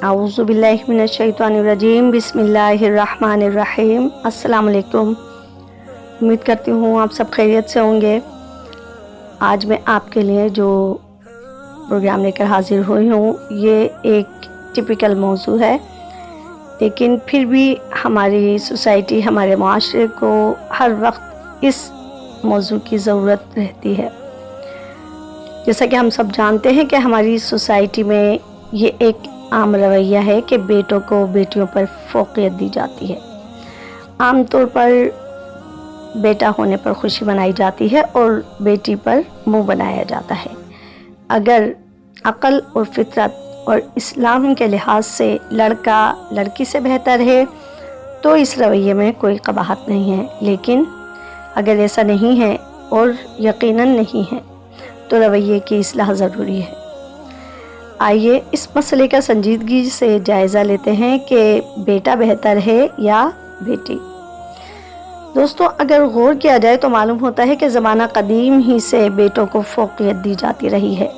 आऊज़ु बिल्लाहि मिनश शैतानिर रजीम, बिस्मिल्लाहिर रहमानिर रहीम। अस्सलाम वालेकुम। उम्मीद करती हूँ आप सब खैरियत से होंगे। आज मैं आपके लिए जो प्रोग्राम लेकर हाजिर हुई हूँ ये एक टिपिकल मौजू है, लेकिन फिर भी हमारी सोसाइटी, हमारे माशरे को हर वक्त इस मौजू की ज़रूरत रहती है। जैसा कि हम सब जानते हैं कि हमारी सोसाइटी में ये एक आम रवैया है कि बेटों को बेटियों पर फ़ौक़ियत दी जाती है। आम तौर पर बेटा होने पर खुशी मनाई जाती है और बेटी पर मुंह बनाया जाता है। अगर अक़ल और फितरत और इस्लाम के लिहाज से लड़का लड़की से बेहतर है तो इस रवैये में कोई कबाहत नहीं है, लेकिन अगर ऐसा नहीं है और यकीनन नहीं है तो रवैये की इस्लाह ज़रूरी है। आइए इस मसले का संजीदगी से जायज़ा लेते हैं कि बेटा बेहतर है या बेटी। दोस्तों, अगर गौर किया जाए तो मालूम होता है कि ज़माना कदीम ही से बेटों को फ़ौक़ियत दी जाती रही है।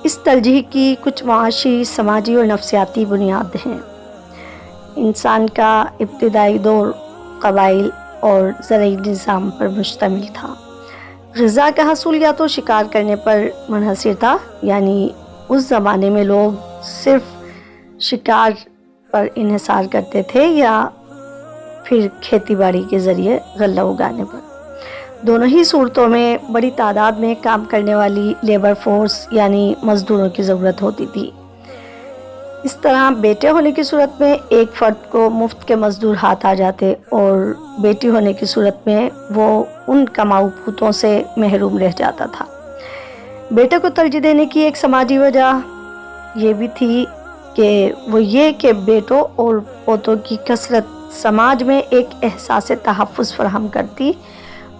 इस तरजीह की कुछ माशी, समाजी और नफ्सियाती बुनियाद हैं। इंसान का इब्तिदाई दौर क़बाइल और ज़रई निज़ाम पर मुश्तमिल था। ग़िज़ा का हसूल या तो शिकार करने पर मुनहसर था, यानी उस ज़माने में लोग सिर्फ शिकार पर इन्हिसार करते थे, या फिर खेती बाड़ी के ज़रिए गल्ला उगाने पर। दोनों ही सूरतों में बड़ी तादाद में काम करने वाली लेबर फोर्स यानी मज़दूरों की ज़रूरत होती थी। इस तरह बेटे होने की सूरत में एक फ़र्द को मुफ्त के मज़दूर हाथ आ जाते और बेटी होने की सूरत में वो उन कमाऊ पूतों से महरूम रह जाता था। बेटे को तरजीह देने की एक समाजी वजह ये भी थी कि बेटों और पोतों की कसरत समाज में एक एहसास तहफ़्फ़ुज़ फराहम करती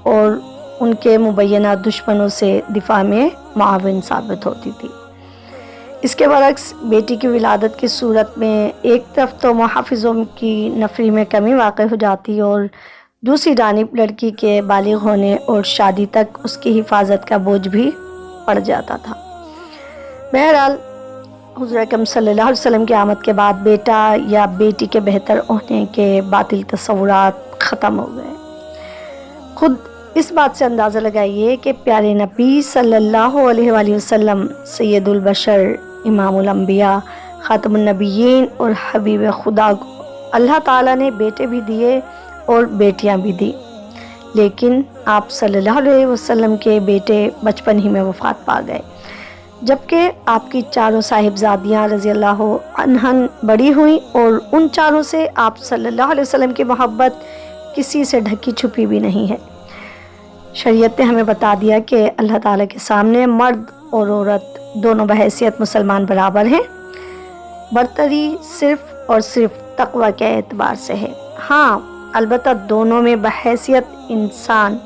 और उनके मुबैना दुश्मनों से दिफा में मुआविन साबित होती थी। इसके बरक्स बेटी की विलादत की सूरत में एक तरफ तो मुहाफ़िज़ों की नफ़री में कमी वाक़ हो जाती और दूसरी जानिब लड़की के बालिग़ होने और शादी तक उसकी हिफाजत का बोझ भी पड़ जाता था। बहरहाल हुज़ूर अकरम सल्लल्लाहु अलैहि वसल्लम की आमद के बाद बेटा या बेटी के बेहतर होने के बातिल तस्वुरात ख़त्म हो गए। खुद इस बात से अंदाज़ा लगाइए कि प्यारे नबी सल्लल्लाहु अलैहि वसल्लम सैयदुल बशर, इमामुल अंबिया, खातमुन नबिय्यीन और हबीब खुदा को अल्लाह ताला ने बेटे भी दिए और बेटियां भी दी, लेकिन आप सल्लल्लाहु अलैहि वसल्लम के बेटे बचपन ही में वफ़ात पा गए, जबकि आपकी चारों साहिबजादियाँ रज़ियल्लाहु अन्हन बड़ी हुई और उन चारों से आप सल्लल्लाहु अलैहि वसल्लम की मोहब्बत किसी से ढकी छुपी भी नहीं है। शरीयत ने हमें बता दिया कि अल्लाह ताला के सामने मर्द और औरत दोनों बहैसियत मुसलमान बराबर हैं। बरतरी सिर्फ़ और सिर्फ तक़वा के एतबार से है। हाँ, अलबत्ता दोनों में बहैसियत इंसान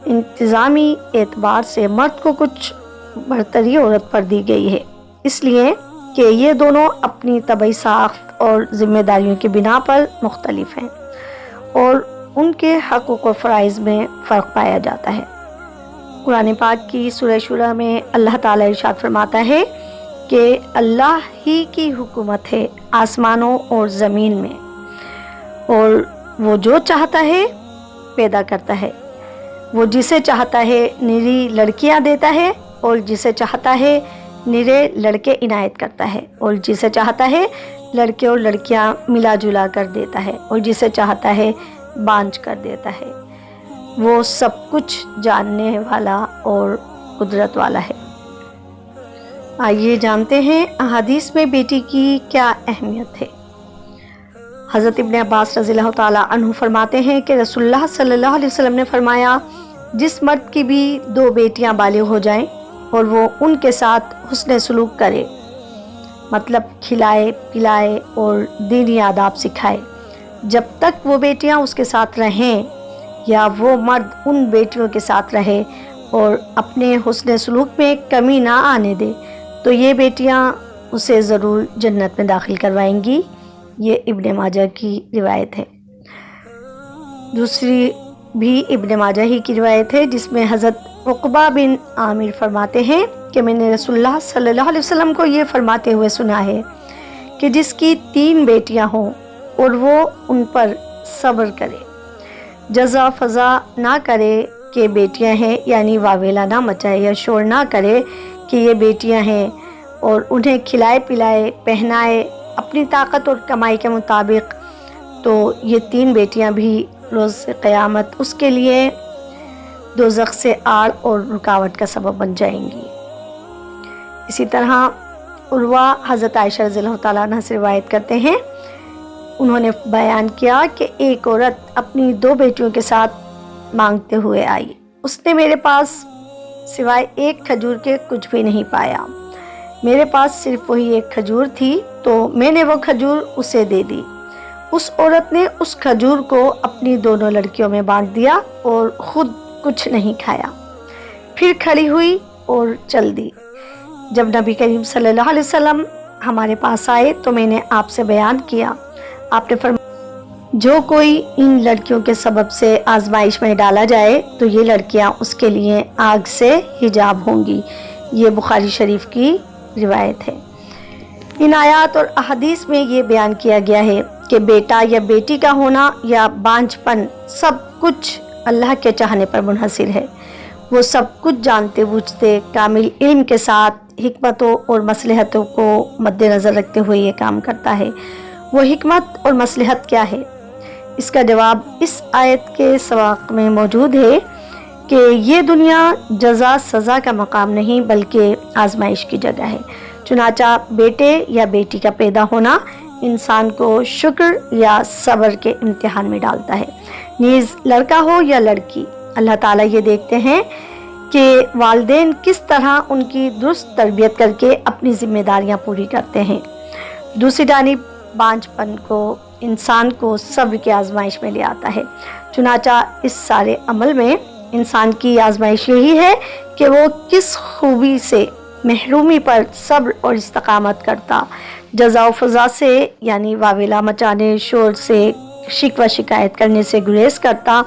इंतज़ामी एतबार से मर्द को कुछ बरतरी औरत पर दी गई है, इसलिए कि ये दोनों अपनी तबई साख्त और ज़िम्मेदारियों की बिना पर मुख्तलिफ हैं और उनके हक़ूक़ और फ़राइज़ में फ़र्क पाया जाता है। कुरान पाक की सूरह शूरा में अल्लाह ताला इरशाद फरमाता है कि अल्लाह ही की हुकूमत है आसमानों और ज़मीन में, और वो जो चाहता है पैदा करता है। वो जिसे चाहता है निरी लड़कियां देता है और जिसे चाहता है निरे लड़के इनायत करता है, और जिसे चाहता है लड़के और लड़कियां मिला जुला कर देता है, और जिसे चाहता है बांझ कर देता है। वो सब कुछ जानने वाला और कुदरत वाला है। आइए जानते हैं अहादीस में बेटी की क्या अहमियत है। हज़रत इब्न अब्बास रज़ियल्लाहु ताला अन्हु फरमाते हैं कि रसूलुल्लाह सल्लल्लाहु अलैहि वसल्लम ने फरमाया, जिस मर्द की भी 2 बेटियां बालिग़ हो जाएं और वो उनके साथ हुस्न सलूक करे, मतलब खिलाए पिलाए और दीनी आदाब सिखाए, जब तक वो बेटियां उसके साथ रहें या वो मर्द उन बेटियों के साथ रहे और अपने हुस्न सलूक में कमी ना आने दे, तो ये बेटियां उसे ज़रूर जन्नत में दाखिल करवाएंगी। ये इब्न माजा की रिवायत है। दूसरी بھی ابن ماجہ ہی کی روایت ہے، جس میں حضرت عقبہ بن عامر فرماتے ہیں کہ میں نے رسول اللہ صلی اللہ علیہ وسلم کو یہ فرماتے ہوئے سنا ہے کہ جس کی 3 بیٹیاں ہوں اور وہ ان پر صبر کرے، جزا فضا نہ کرے کہ بیٹیاں ہیں، یعنی واویلا نہ مچائے یا شور نہ کرے کہ یہ بیٹیاں ہیں، اور انہیں کھلائے پلائے پہنائے اپنی طاقت اور کمائی کے مطابق، تو یہ 3 بیٹیاں بھی روز قیامت اس کے لیے دوزخ سے آڑ اور رکاوٹ کا سبب بن جائیں گی۔ اسی طرح عروہ حضرت عائشہ رضی اللہ تعالیٰ عنہ سے روایت کرتے ہیں، انہوں نے بیان کیا کہ ایک عورت اپنی 2 بیٹیوں کے ساتھ مانگتے ہوئے آئی، اس نے میرے پاس سوائے 1 کھجور کے کچھ بھی نہیں پایا، میرے پاس صرف وہی 1 کھجور تھی، تو میں نے وہ کھجور اسے دے دی۔ اس عورت نے اس کھجور کو اپنی دونوں لڑکیوں میں بانٹ دیا اور خود کچھ نہیں کھایا، پھر کھڑی ہوئی اور چل دی۔ جب نبی کریم صلی اللہ علیہ وسلم ہمارے پاس آئے تو میں نے آپ سے بیان کیا، آپ نے فرمایا جو کوئی ان لڑکیوں کے سبب سے آزمائش میں ڈالا جائے تو یہ لڑکیاں اس کے لیے آگ سے حجاب ہوں گی۔ یہ بخاری شریف کی روایت ہے۔ ان آیات اور احادیث میں یہ بیان کیا گیا ہے کہ بیٹا یا بیٹی کا ہونا یا بانجھ پن سب کچھ اللہ کے چاہنے پر منحصر ہے۔ وہ سب کچھ جانتے بوجھتے کامل علم کے ساتھ حکمتوں اور مصلحتوں کو مد نظر رکھتے ہوئے یہ کام کرتا ہے۔ وہ حکمت اور مصلحت کیا ہے؟ اس کا جواب اس آیت کے سیاق میں موجود ہے کہ یہ دنیا جزا سزا کا مقام نہیں بلکہ آزمائش کی جگہ ہے، چنانچہ بیٹے یا بیٹی کا پیدا ہونا انسان کو شکر یا صبر کے امتحان میں ڈالتا ہے، نیز لڑکا ہو یا لڑکی۔ اللہ تعالیٰ یہ دیکھتے ہیں کہ والدین کس طرح ان کی درست تربیت کر کے اپنی ذمہ داریاں پوری کرتے ہیں۔ دوسری جانب بانجھ پن کو انسان کو صبر کی آزمائش میں لے آتا ہے، چنانچہ اس سارے عمل میں انسان کی آزمائش یہی ہے کہ وہ کس خوبی سے محرومی پر صبر اور استقامت کرتا، جزا و فضا سے یعنی واویلا مچانے، شور سے، شکوہ شکایت کرنے سے گریز کرتا،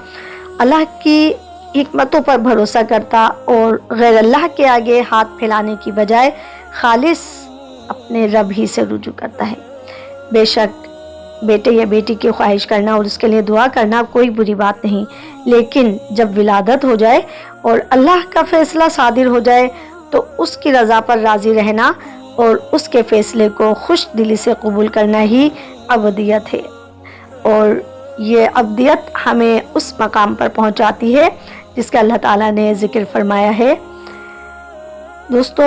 اللہ کی حکمتوں پر بھروسہ کرتا اور غیر اللہ کے آگے ہاتھ پھیلانے کی بجائے خالص اپنے رب ہی سے رجوع کرتا ہے۔ بے شک بیٹے یا بیٹی کی خواہش کرنا اور اس کے لیے دعا کرنا کوئی بری بات نہیں، لیکن جب ولادت ہو جائے اور اللہ کا فیصلہ صادر ہو جائے تو اس کی رضا پر راضی رہنا اور اس کے فیصلے کو خوش دلی سے قبول کرنا ہی عبودیت ہے، اور یہ عبودیت ہمیں اس مقام پر پہنچاتی ہے جس کا اللہ تعالیٰ نے ذکر فرمایا ہے۔ دوستو،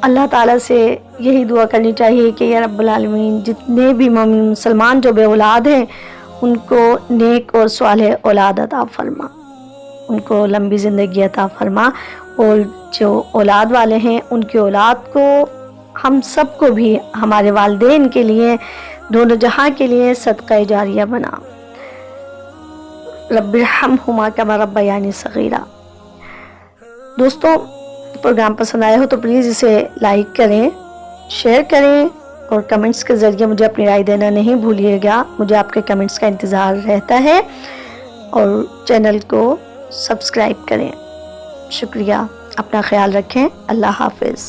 اللہ تعالیٰ سے یہی دعا کرنی چاہیے کہ یا رب العالمین جتنے بھی مومن مسلمان جو بے اولاد ہیں ان کو نیک اور صالح اولاد عطا فرما، ان کو لمبی زندگی عطا فرما، اور جو اولاد والے ہیں ان کی اولاد کو ہم سب کو بھی ہمارے والدین کے لیے دونوں جہاں کے لیے صدقہ جاریہ بنا۔ رب ارحمہما کما ربیانی صغیرا۔ دوستو، پروگرام پسند آیا ہو تو پلیز اسے لائک کریں، شیئر کریں اور کمنٹس کے ذریعے مجھے اپنی رائے دینا نہیں بھولیے گا۔ مجھے آپ کے کمنٹس کا انتظار رہتا ہے، اور چینل کو سبسکرائب کریں۔ شکریہ، اپنا خیال رکھیں، اللہ حافظ۔